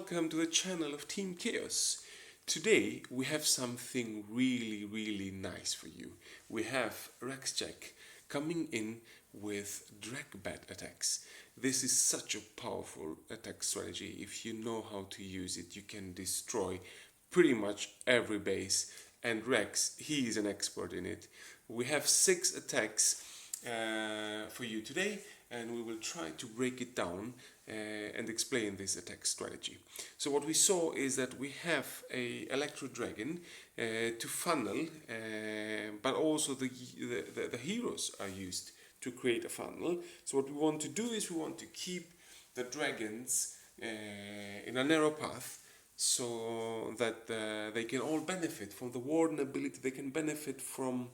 welcome to the channel of Team Chaos. Today we have something really nice for you. We have REXJACK coming in with Dragbat attacks. This is such a powerful attack strategy. If you know how to use it, you can destroy pretty much every base, and Rex, he is an expert in it. We have 6 attacks for you today, and we will try to break it down and explain this attack strategy. So what we saw is that we have a electro dragon to funnel, but also the heroes are used to create a funnel. So what we want to do is we want to keep the dragons in a narrow path, so that they can all benefit from the warden ability. They can benefit from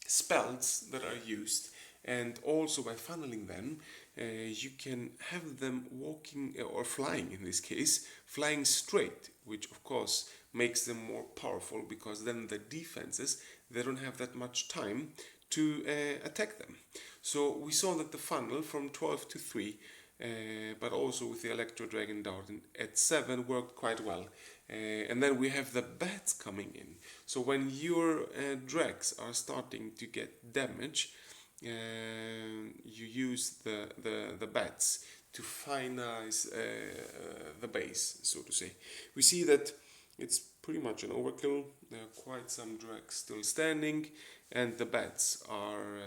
spells that are used, and also by funneling them you can have them walking or flying, in this case flying straight, which of course makes them more powerful, because then the defenses, they don't have that much time to attack them. So we saw that the funnel from 12 to 3 but also with the Electro Dragon Darden at 7 worked quite well. And then we have the bats coming in. So when your drags are starting to get damage, you use the bats to finalize the base, so to say. We see that it's pretty much an overkill. There are quite some drags still standing, and the bats are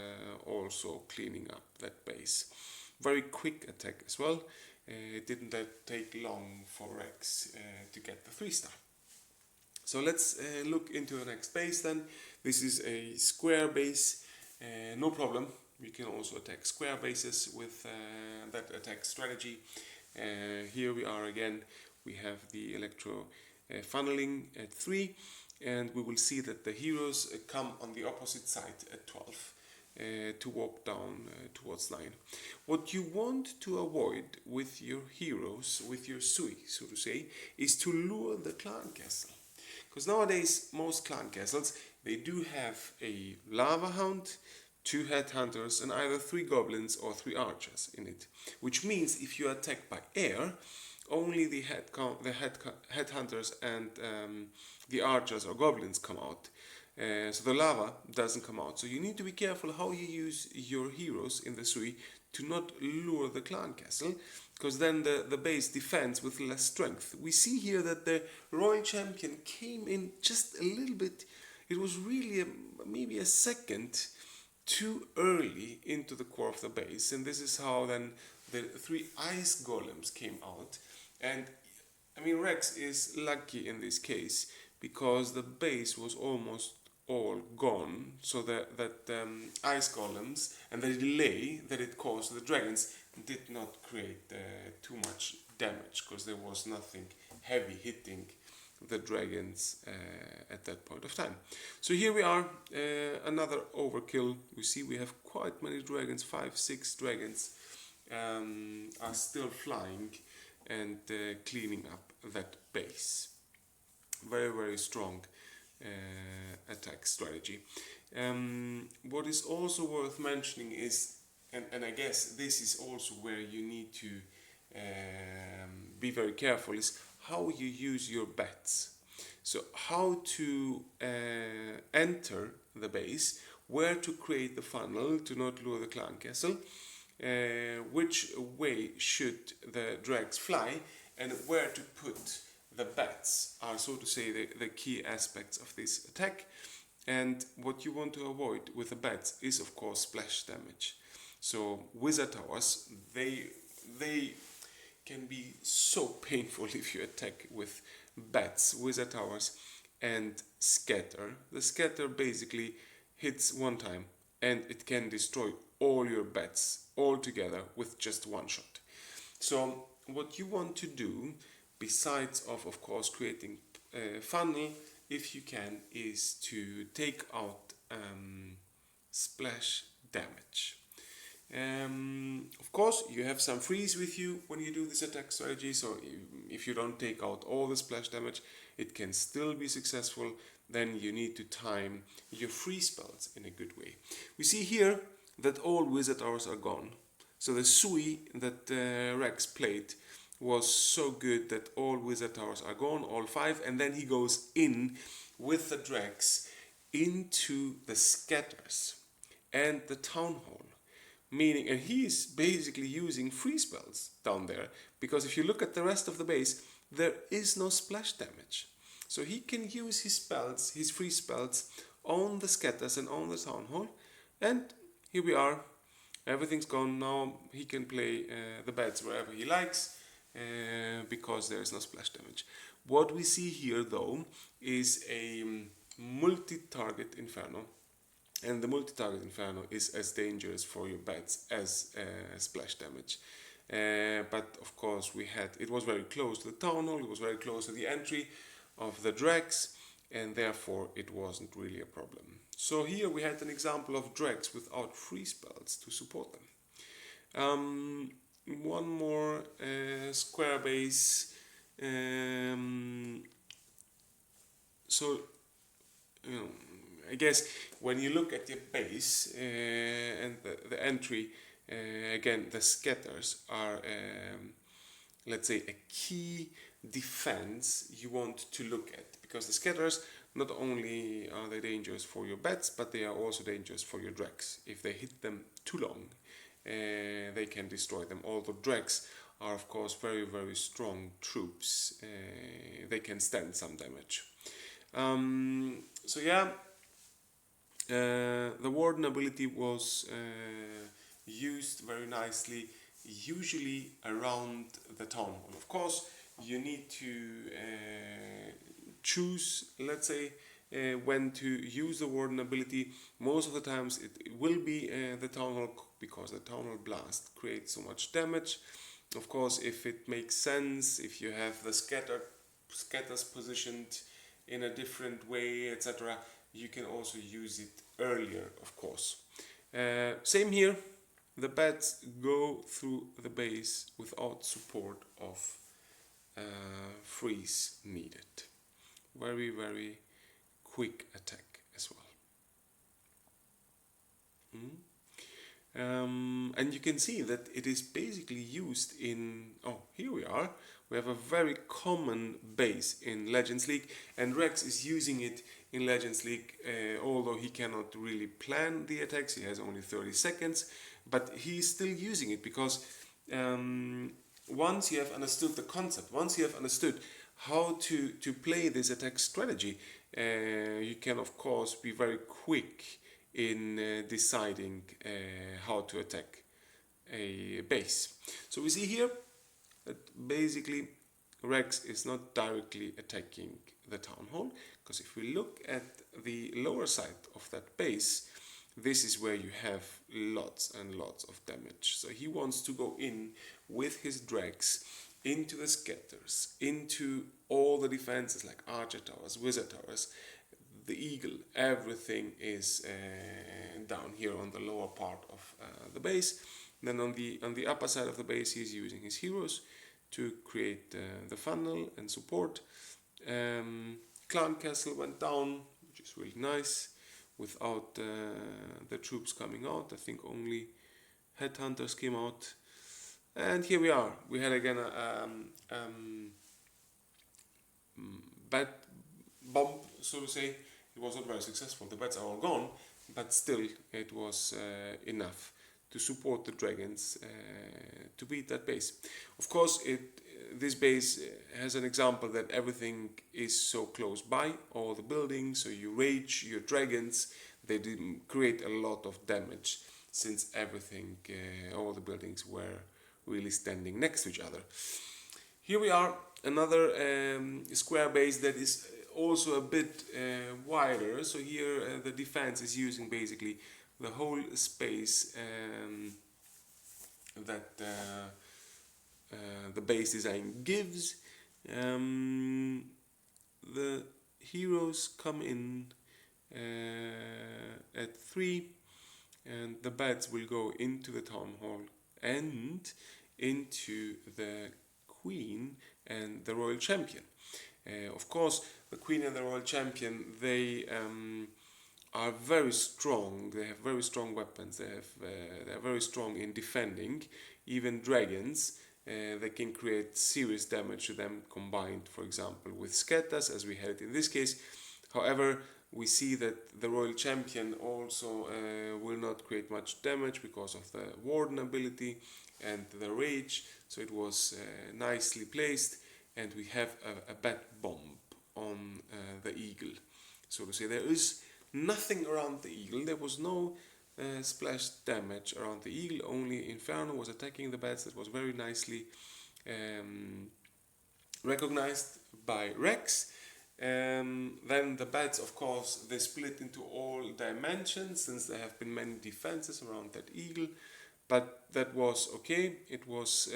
also cleaning up that base. Very quick attack as well. It didn't take long for Rex to get the 3-star. So let's look into the next base then. This is a square base. No problem, we can also attack square bases with that attack strategy. Here we are again. We have the electro funneling at 3, and we will see that the heroes come on the opposite side at 12. To walk down towards 9. What you want to avoid with your heroes, with your Sui, so to say, is to lure the clan castle. Because nowadays, most clan castles, they do have a lava hound, 2 headhunters, and either 3 goblins or 3 archers in it. Which means if you attack by air, only the headhunters and the archers or goblins come out. So the lava doesn't come out. So you need to be careful how you use your heroes in the Sui to not lure the clan castle, because then the base defends with less strength. We see here that the royal champion came in just a little bit. It was really maybe a second too early into the core of the base, and this is how then the 3 ice golems came out. And I mean, Rex is lucky in this case, because the base was almost all gone, so that ice golems and the delay that it caused the dragons did not create too much damage, because there was nothing heavy hitting the dragons at that point of time. So here we are, another overkill. We see we have quite many dragons, 5-6 dragons are still flying and cleaning up that base. Very strong attack strategy. What is also worth mentioning is, and I guess this is also where you need to be very careful, is how you use your bats. So how to enter the base, where to create the funnel to not lure the clan castle, which way should the drags fly, and where to put the bats are, so to say, the key aspects of this attack. And what you want to avoid with the bats is, of course, splash damage. So wizard towers, they can be so painful if you attack with bats, wizard towers, and scatter. The scatter basically hits one time, and it can destroy all your bats all together with just one shot. So what you want to do, besides of course creating a funnel, if you can, is to take out splash damage. Of course you have some freeze with you when you do this attack strategy, so if you don't take out all the splash damage, it can still be successful. Then you need to time your freeze spells in a good way. We see here that all wizard hours are gone, so the Sui that Rex played was so good that all wizard towers are gone, all 5, and then he goes in with the dregs into the scatters and the town hall. Meaning, and he's basically using free spells down there, because if you look at the rest of the base, there is no splash damage. So he can use his spells, his free spells, on the scatters and on the town hall. And here we are. Everything's gone now. He can play the bats wherever he likes, because there is no splash damage. What we see here, though, is a multi-target Inferno. And the multi-target Inferno is as dangerous for your bats as splash damage. But of course it was very close to the town hall, it was very close to the entry of the dregs, and therefore it wasn't really a problem. So here we had an example of dregs without free spells to support them. One more square base. So, I guess when you look at your base and the entry, again, the scatters are, let's say, a key defense you want to look at, because the scatters, not only are they dangerous for your bats, but they are also dangerous for your dregs. If they hit them too long, they can destroy them. Although dregs are, of course, very, very strong troops, they can stand some damage. So yeah, the Warden ability was used very nicely, usually around the town hall. Of course, you need to choose, let's say, when to use the Warden ability. Most of the times it will be the town hall, because the town hall blast creates so much damage. Of course, if it makes sense, if you have the scatters positioned in a different way, etc., you can also use it earlier, of course. Same here, the bats go through the base without support of freeze needed. Very, very quick attack as well. And you can see that it is basically used in, here we are. We have a very common base in Legends League, and Rex is using it in Legends League, although he cannot really plan the attacks. He has only 30 seconds, but he's still using it, because once you have understood the concept, once you have understood how to play this attack strategy, you can, of course, be very quick in deciding how to attack a base. So we see here that basically Rex is not directly attacking the town hall, because if we look at the lower side of that base, this is where you have lots and lots of damage. So he wants to go in with his dregs into the scatters, into all the defenses like archer towers, wizard towers, the eagle. Everything is down here on the lower part of the base. Then on the upper side of the base, he's using his heroes to create the funnel and support. Clan Castle went down, which is really nice, without the troops coming out. I think only headhunters came out. And here we are. We had again a bad bump, so to say. It was not very successful. The bats are all gone, but still it was enough to support the dragons to beat that base. Of course, this base has an example that everything is so close by, all the buildings, so you rage your dragons, they didn't create a lot of damage, since everything, all the buildings were really standing next to each other. Here we are, another square base that is also a bit wider. So here the defense is using basically the whole space that the base design gives. The heroes come in at 3, and the bats will go into the town hall and into the queen and the royal champion. Of course, the queen and the royal champion, they are very strong. They have very strong weapons. They are very strong in defending, even dragons. they can create serious damage to them combined, for example, with scatters, as we had in this case. However, we see that the Royal Champion also will not create much damage because of the Warden ability and the Rage, so it was nicely placed, and we have a bad bomb on the Eagle, so to say. There is nothing around the Eagle, there was no splash damage around the Eagle, only Inferno was attacking the bats. That was very nicely recognized by Rex. Then the bats, of course, they split into all dimensions, since there have been many defenses around that Eagle, but that was okay. It was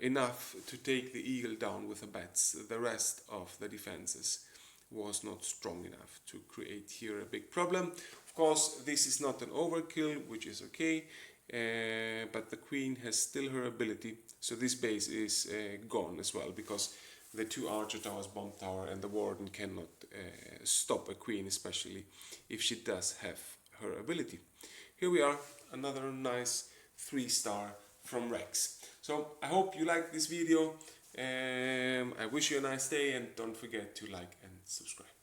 enough to take the Eagle down with the bats. The rest of the defenses was not strong enough to create here a big problem. Of course, this is not an overkill, which is okay, but the queen has still her ability, so this base is gone as well, because the two archer towers, bomb tower, and the warden cannot stop a queen, especially if she does have her ability. Here we are, another nice 3-star from Rex. So I hope you liked this video. I wish you a nice day, and don't forget to like and subscribe.